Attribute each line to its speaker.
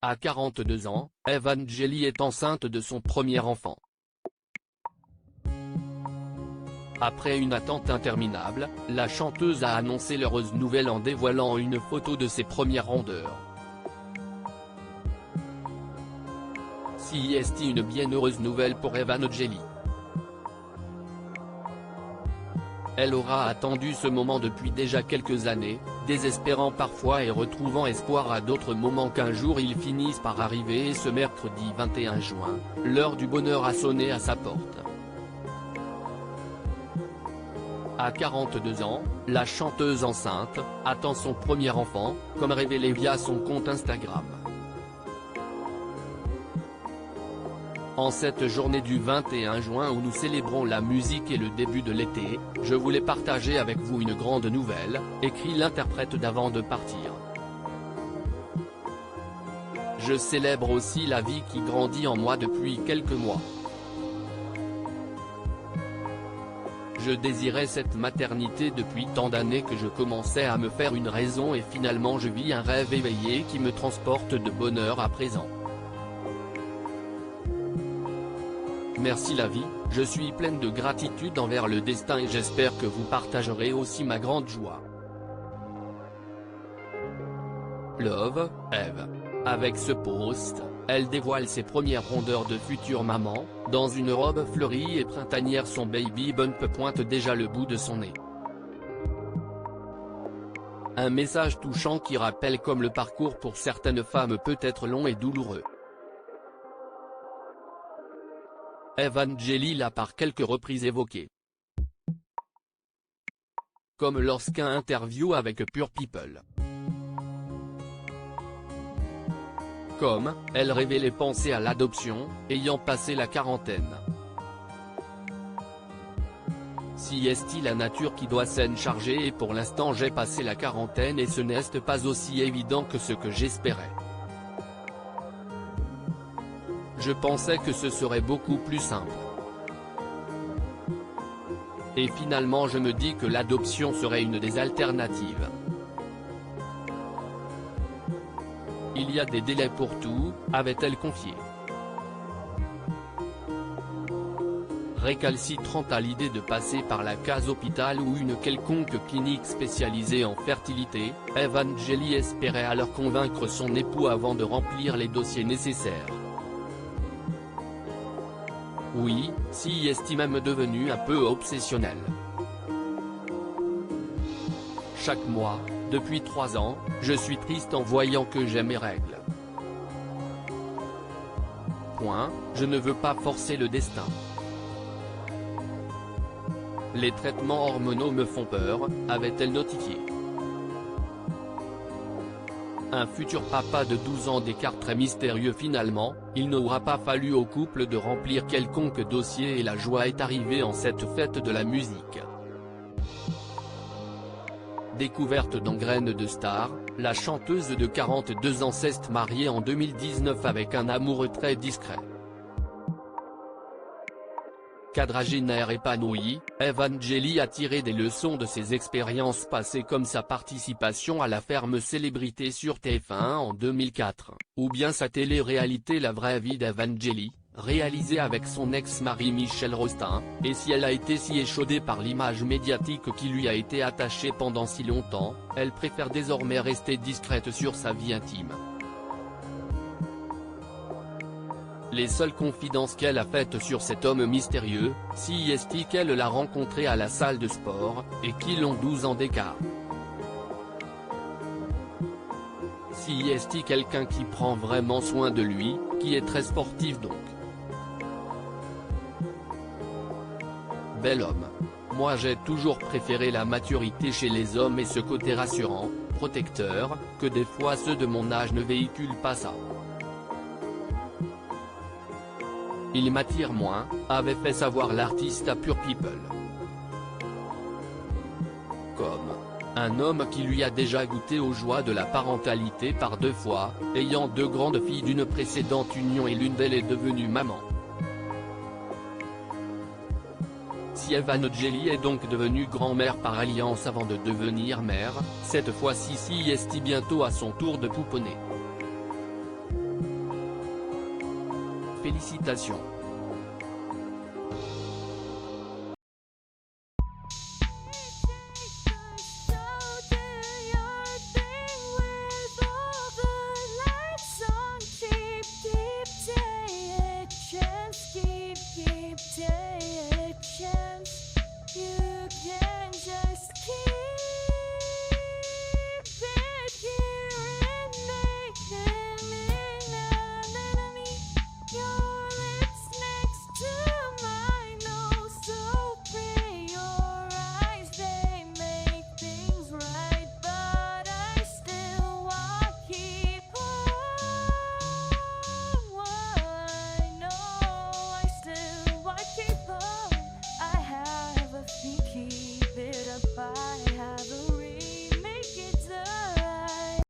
Speaker 1: À 42 ans, Evangélie est enceinte de son premier enfant. Après une attente interminable, la chanteuse a annoncé l'heureuse nouvelle en dévoilant une photo de ses premières rondeurs. Si est une bien heureuse nouvelle pour Evangélie. Elle aura attendu ce moment depuis déjà quelques années, désespérant parfois et retrouvant espoir à d'autres moments qu'un jour ils finissent par arriver et ce mercredi 21 juin, l'heure du bonheur a sonné à sa porte. À 42 ans, la chanteuse enceinte attend son premier enfant, comme révélé via son compte Instagram. En cette journée du 21 juin où nous célébrons la musique et le début de l'été, je voulais partager avec vous une grande nouvelle, écrit l'interprète d'avant de partir. Je célèbre aussi la vie qui grandit en moi depuis quelques mois. Je désirais cette maternité depuis tant d'années que je commençais à me faire une raison et finalement je vis un rêve éveillé qui me transporte de bonheur à présent. Merci la vie, je suis pleine de gratitude envers le destin et j'espère que vous partagerez aussi ma grande joie. Love, Eve. Avec ce post, elle dévoile ses premières rondeurs de future maman, dans une robe fleurie et printanière. Son baby bump pointe déjà le bout de son nez. Un message touchant qui rappelle comme le parcours pour certaines femmes peut être long et douloureux. Evangélie l'a par quelques reprises évoqué. Comme lorsqu'un interview avec Pure People. Comme, elle révélait penser à l'adoption, ayant passé la quarantaine. Si est la nature qui doit s'en charger et pour l'instant j'ai passé la quarantaine et ce n'est pas aussi évident que ce que j'espérais. Je pensais que ce serait beaucoup plus simple. Et finalement je me dis que l'adoption serait une des alternatives. Il y a des délais pour tout, avait-elle confié. Récalcitrante à l'idée de passer par la case hôpital ou une quelconque clinique spécialisée en fertilité, Evangélie espérait alors convaincre son époux avant de remplir les dossiers nécessaires. Oui, si est même devenu un peu obsessionnel. Chaque mois, depuis 3 ans, je suis triste en voyant que j'ai mes règles. Point, je ne veux pas forcer le destin. Les traitements hormonaux me font peur, avait-elle notifié. Un futur papa de 12 ans d'écart très mystérieux finalement, il n'aura pas fallu au couple de remplir quelconque dossier et la joie est arrivée en cette fête de la musique. Découverte dans Graines de Star, la chanteuse de 42 ans s'est mariée en 2019 avec un amoureux très discret. Quadragénaire épanoui, Evangélie a tiré des leçons de ses expériences passées comme sa participation à la ferme célébrité sur TF1 en 2004, ou bien sa télé-réalité La vraie vie d'Evangélie, réalisée avec son ex-mari Michel Rostin, et si elle a été si échaudée par l'image médiatique qui lui a été attachée pendant si longtemps, elle préfère désormais rester discrète sur sa vie intime. Les seules confidences qu'elle a faites sur cet homme mystérieux, si est qu'elle l'a rencontré à la salle de sport, et qu'ils ont 12 ans d'écart. Si est quelqu'un qui prend vraiment soin de lui, qui est très sportif donc. Bel homme. Moi j'ai toujours préféré la maturité chez les hommes et ce côté rassurant, protecteur, que des fois ceux de mon âge ne véhiculent pas ça. Il m'attire moins, avait fait savoir l'artiste à Pure People. Comme un homme qui lui a déjà goûté aux joies de la parentalité par 2 fois, ayant 2 grandes filles d'une précédente union et l'une d'elles est devenue maman. Si Evangélie est donc devenue grand-mère par alliance avant de devenir mère, cette fois-ci si est bientôt à son tour de pouponner. Félicitations.